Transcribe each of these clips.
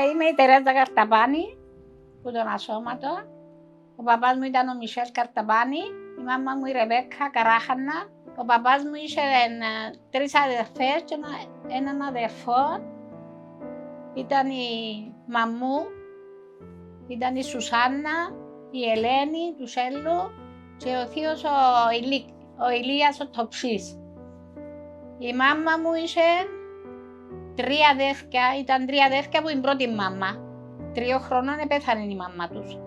είμαι η Τερέζα Καρταπάνη, που τον ασώματο. Ο παπάς μου ήταν ο Μισελ Καρταπάνη, η μάμα μου η Ρεβέκα Καράχανα. Ο παπάς μου είχε 3 αδερφές και έναν αδερφό. Ήταν η μαμού, ήταν η Σουσάννα, η Ελένη του Σέλου και ο θείος ο Ηλίας ο Τοψής. Η μάμα μου είχε 3 αδέρφια, ήταν 3 αδέρφια που την πρώτη μάμα. 3 χρονών επέθανε η μάμα τους.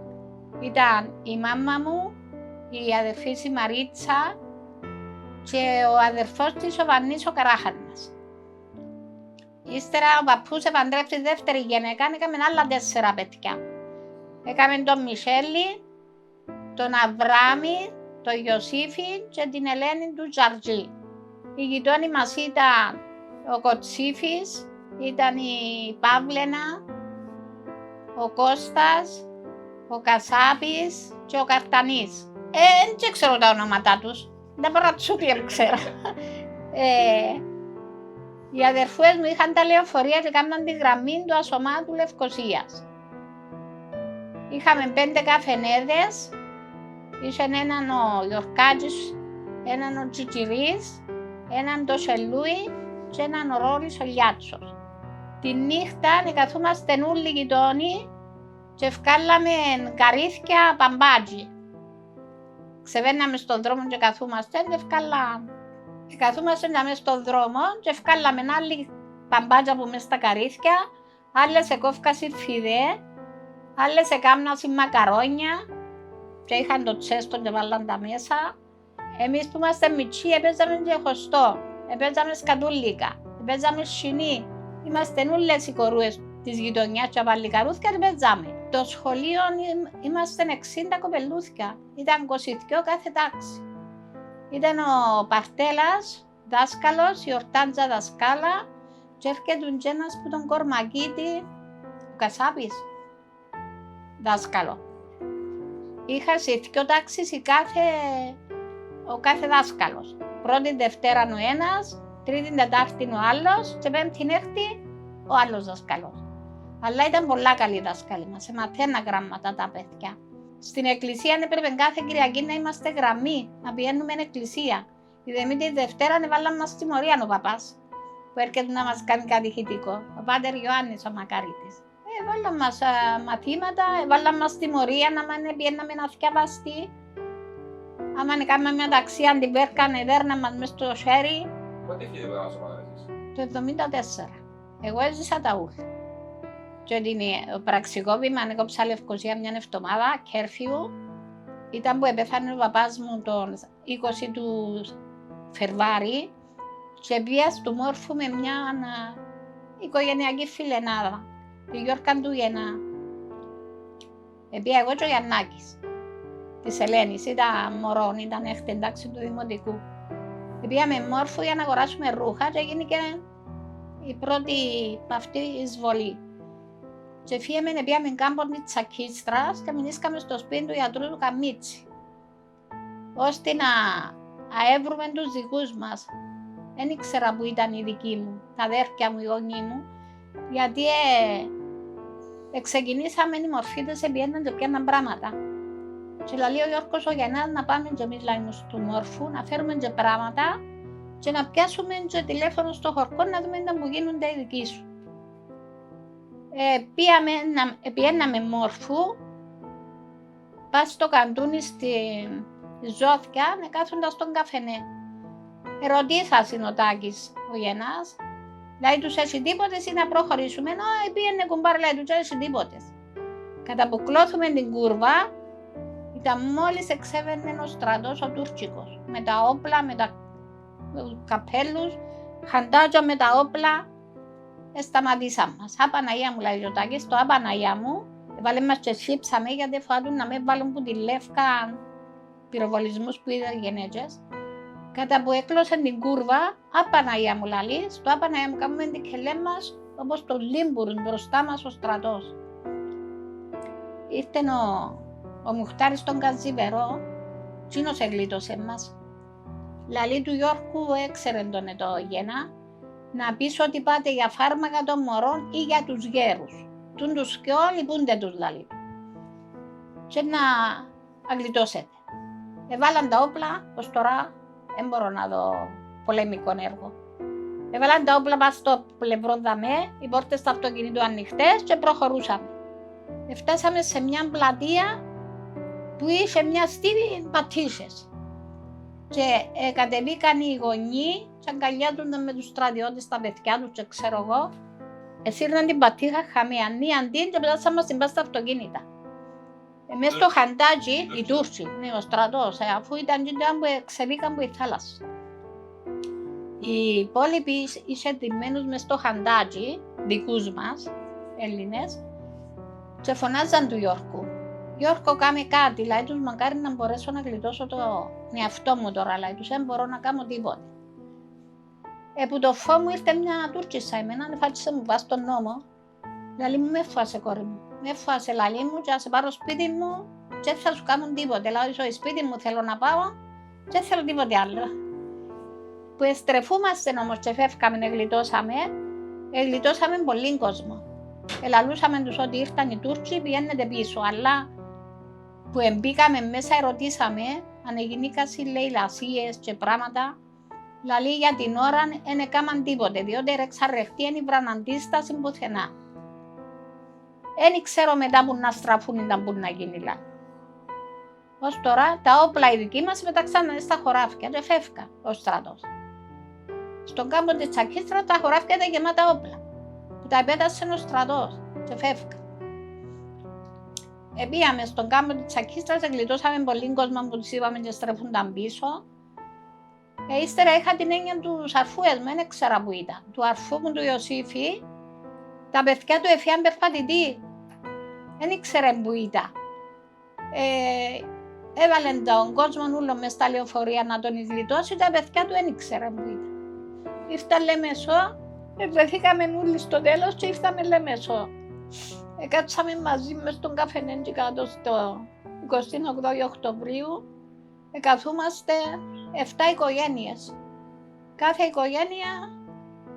Ήταν η μάμα μου, η αδερφή η Μαρίτσα και ο αδερφός της ο Βανής ο Καράχανας. Ύστερα ο παππούς επαντρεύτηκε δεύτερη γυναίκα, έκαμε άλλα 4 παιδιά. Έκαμε τον Μισέλη, τον Αβράμι, τον Ιωσήφη και την Ελένη του Τζαρτζή. Οι γειτόνοι μας ήταν ο Κοτσίφης, ήταν η Παύλαινα, ο Κώστας, ο Κασάπης και ο Καρτανής. Δεν ξέρω τα ονόματά τους, τα παρατσούκλια ξέρω. Οι αδερφές μου είχαν τα λεωφορεία και κάναν τη γραμμή του Ασωμάτου Λευκωσίας. Είχαμε 5 καφενέδες, είχε έναν ο Γιορκάτζης, έναν ο Τσιτσιρής, έναν το Σελούι και έναν ο Ρόλης ο Λιάτσος. Τη νύχτα καθούμαστε όλοι οι γειτόνοι και ευκάλαμε καρύθια παμπάτζι. Ξεβαίναμε στον δρόμο και καθούμαστε και ευκάλαμε. Καθούμαστε μέσα στον δρόμο και ευκάλαμε άλλη παμπάτζα που μες στα καρύθια, άλλες εκόφκασαν φιδέ, άλλες εκάμνασαν μακαρόνια και είχαν το τσέστο και βάλαν τα μέσα. Εμείς που είμαστε μητσί έπαιζαμε και χωστό, έπαιζαμε σκατούλικα, έπαιζαμε σινή. Είμαστε όλες οι κορούες της γειτονιάς και παλικαρούθια και παίζαμε. Το σχολείο είμαστε 60 κοπελούθια, ήταν 22 κάθε τάξη. Ήταν ο Παρτέλας, δάσκαλος, η Ορτάντζα δασκάλα και έρχεται ένας που τον Κορμακίτη, ο Κασάπης, δάσκαλο. Είχα σε 2 τάξεις ο κάθε δάσκαλος. Πρώτη Δευτέρα ο ένας, Τρίτη Τετάρτη ο άλλος και Πέμπτη Έκτη ο άλλος δάσκαλος. Αλλά ήταν πολλά καλοί δάσκαλοι μας, μαθαίναν γράμματα τα παιδιά. Στην εκκλησία έπρεπε κάθε Κυριακή να είμαστε γραμμοί, να πηγαίνουμε εκκλησία. Η Δεμήτη Δευτέρα έβαλαν μας τιμωρία ο παπάς, που έρχεται να μας κάνει κατηχητικό. Ο Πάτερ Ιωάννης ο Μακαρίτης. Έβαλαν μας μαθήματα, έβαλαν μας τιμωρία να μην πηγαίναμε να θυκευαστεί. Άμα κάναμε μια ταξία, την πέρκανε, δέρνα μας μες στο χέρι. Πότε έχετε πάει να σωματώσεις? Το 1974. Εγώ έζησα τα ούλα. Και το πραξικόπημα έκοψα Λευκωσία μια εβδομάδα, κέρφιου. Ήταν που επέθανε ο παπάς μου τον 20 του Φεβρουάρη και πήγα στο Μόρφου με μια οικογενειακή φιλενάδα, τη Γιόρκα του Γενά. Πήγα εγώ και ο Γιαννάκης, της Ελένης, ήταν μωρόν, ήταν έκτη εντάξει του Δημοτικού. Πήγαμε Μόρφου για να αγοράσουμε ρούχα και έγινε η πρώτη αυτή εισβολή. Και φύγαμε να πήγαμε κάμπον της Τσακίστρας και μείναμε στο σπίτι του γιατρού του Καμίτσι. Ώστε να αέβρουμε τους δικούς μας. Δεν ήξερα που ήταν οι δικοί μου, τα αδέρφια μου, οι γονείς μου, γιατί ξεκινήσαμε οι μορφίτες, πιέναν και πιέναν πράγματα. Και λέει ο Γιώργος ο Γεννάς να πάμε και εμείς του Μόρφου, να φέρουμε και πράγματα και να πιάσουμε και τηλέφωνο στο χορκό να δούμε που γίνονται οι δικοί σου. Πιέναμε Μόρφου, πας στο καντούνι στη Ζώθια, κάθοντας στον καφενέ. Ερωτήσασαν ο Τάκης ο Γεννάς, λέει τους έχει τίποτες ή να προχωρήσουμε, πήγαινε κουμπάρ, λέει τους έχει τίποτες. Καταπουκλώθουμε την κούρβα, ήταν μόλις εξέβαινε ο στρατός ο Τούρκικος, με τα όπλα, με τα καπέλους, χαντάτια με τα όπλα. Σταματήσαμε μας. Απαναγία μου λέει ο Τάκης, το απαναγία μου, έβαλε μας και σύψαμε γιατί φάτουν να με βάλουν που τη λεύκα πυροβολισμούς που είδαν οι γενέτσες. Κατά που έκλωσε την κούρβα, απαναγία μου λέει, στο απαναγία μου κάνουμε την κελέ μας όπως το λίμπουρν μπροστά μας ο στρατός. Ήρθε ο Μουχτάρης τον Καζιβερό, τσίνος εγλίτωσε μας. Λαλή του Γιώργου έξερε τον το Γεννά, να πεις ότι πάτε για φάρμακα των μωρών ή για τους γέρους. τούν τους σκιό λυπούνται τους λαλί. Και να αγλιτώσετε. Εβάλαν τα όπλα, ως τώρα δεν μπορώ να δω πολεμικό έργο. Έβαλαν τα όπλα μας στο πλευρό δαμέ, οι πόρτες του αυτοκινήτου ανοιχτές και προχωρούσαμε. Φτάσαμε σε μια πλατεία που είχε μια στήλη πατήσες. Και κατεβήκαν οι γονείς και αγκαλιάζονταν με τους στρατιώτες τα παιδιά τους και ξέρω εγώ. Εσύρναν την πατήχα χαμιανή αντί και πετάσαμε στην πάση στα αυτοκίνητα. Μες στο χαντάκι, οι Τούρκοι, ναι, ο στρατός, αφού ήταν και που ξεβήκαν από η θάλασσα. Οι υπόλοιποι είσαι ντυμένους μες στο χαντάκι, δικούς μας, Έλληνες, και φωνάζαν του Γιώργου. Γιώργο, κάμε κάτι, λέει τους, μακάρι να μπορέσω να γλιτώσω τον εαυτό μου τώρα, λέει τους, δεν μπορώ να κάνω τίποτε. Που το φω μου ήρθε μια Τούρκισσα εμένα, φάτισε μου πας στον νόμο. Λαλή μου, με φάσε κόρη μου, με φάσε λαλή μου και να σε πάρω σπίτι μου και θα σου κάνουν τίποτε. Λαλή στο σπίτι μου θέλω να πάω και δεν θέλω τίποτε άλλο. Που εστρεφούμαστε όμως και φεύγαμε, γλιτώσαμε πολύ κόσμο. Ελαλούσαμε τους ότι ήρθαν οι Τούρκοι, πηγαίνετε πίσω, αλλά που μπήκαμε μέσα ερωτήσαμε αν εγινήκασαν λαϊλασίες και πράγματα. Λαλή για την ώρα δεν έκαναν τίποτε, διότι εξαρρεχτεί εν ήβραν αντίσταση πουθενά. Δεν ξέρω μετά που να στραφούν ή που να γίνει λάλη. Ως τώρα τα όπλα οι δικοί μας πετάξαν στα χωράφια και φεύγα ο στρατός. Στον κάμπο της Τσακίστρας τα χωράφια ήταν γεμάτα όπλα, που τα επέτασε ο στρατός και φεύγα. Πήγαμε στον κάμπο της Τσακίστρας, γλιτώσαμε πολύ κόσμο που τους είπαμε και στρέφονταν πίσω. Ύστερα είχα την έννοια του αρφούες μου, δεν ξέρα που ήταν. Του αρφού μου του Ιωσήφη, τα παιδιά του έφυγαν περπατητή. Δεν ήξερε που ήταν. Έβαλε τον κόσμο όλο μες στα λεωφορεία να τον γλιτώσει, τα παιδιά του δεν ήξερε που ήταν. Ήρθα Λεμεσό, βρεθήκαμε όλοι στο τέλος και ήρθαμε Λεμεσό. Κάτσαμε μαζί μες στον καφενέντζι κάτω στο 28 Οκτωβρίου. Καθούμαστε 7 οικογένειες. Κάθε οικογένεια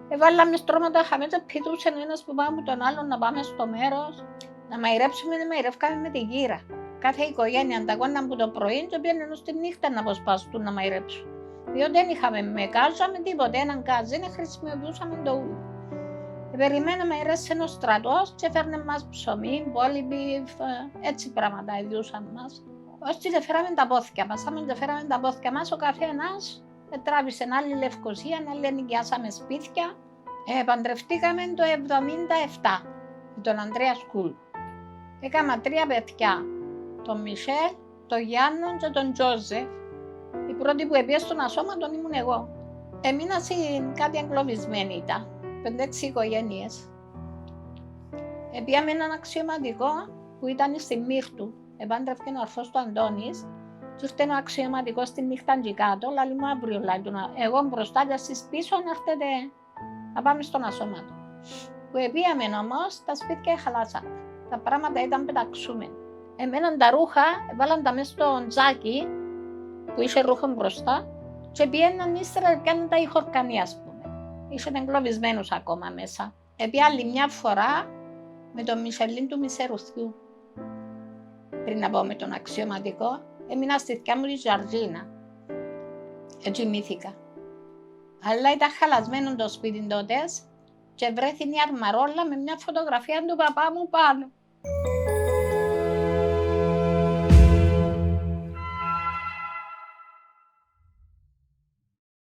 έβαλαμε στρώματα χαμέτσα, πηδούσε ένας που πάμε τον άλλον να πάμε στο μέρος. Να μαϊρέψουμε, να μαϊρεύκαμε με την γύρα. Κάθε οικογένεια ανταγώναν από το πρωί και πήγαιναν στη νύχτα να αποσπαστούν να μαϊρέψουν. Διότι δεν είχαμε με κάζα, με τίποτε, έναν κάζι, δεν χρησιμοποιούσαμε το ούλο. Περιμέναμε, έρεσε ο στρατός και έφερνε μας ψωμί, μπόλιμπι, έτσι πράγματα ιδιούσαν μας. Όσοι δεν φέραμε τα πόθηκια μας, άμα δεν φέραμε τα πόθηκια μας, ο καθένας τράβησε άλλη Λευκοσία, άλλη ενοικιάσαμε σπίτια. Παντρευτήκαμε το 1977 με τον Ανδρέα Σκούλου. Έκανα 3 παιδιά, τον Μισελ, τον Γιάννο και τον Τζόζεφ. Η πρώτη που έπιε στον ασώματον ήμουν εγώ. Έμεινα κάτι εγκλωβισμένη ήταν, 5-6 οικογένειες. Πήγαμε έναν αξιωματικό που ήταν στη Μύρτου. Επάντρευκε ο αρφός του Αντώνης και ήρθε ένα αξιωματικό στη νύχτα και κάτω, λαλή μου αύριο, εγώ μπροστά και εσείς πίσω να έρθετε να πάμε στον ασώματο. Που πήγαμε όμως, τα σπίτια χαλάσαν, τα πράγματα ήταν πεταξούμενα. Εμένα τα ρούχα, έβαλαν τα μέσα στο τζάκι που είχε ρούχο μπροστά και πήγαιναν ύστερα πιάνουν τα ηχορκανία, ας πούμε. Είχαν εγκλωβισμένους ακόμα μέσα. Πήγα άλλη μια φορά με τον Μισελίν του Μισερουθιού. Πριν να πάω με τον αξιωματικό, έμεινα στη θεία μου τη Ζαρζίνα. Έτσι μύθηκα. Αλλά ήταν χαλασμένο το σπίτι τότε και βρέθηκε η αρμαρόλα με μια φωτογραφία του παπά μου πάνω.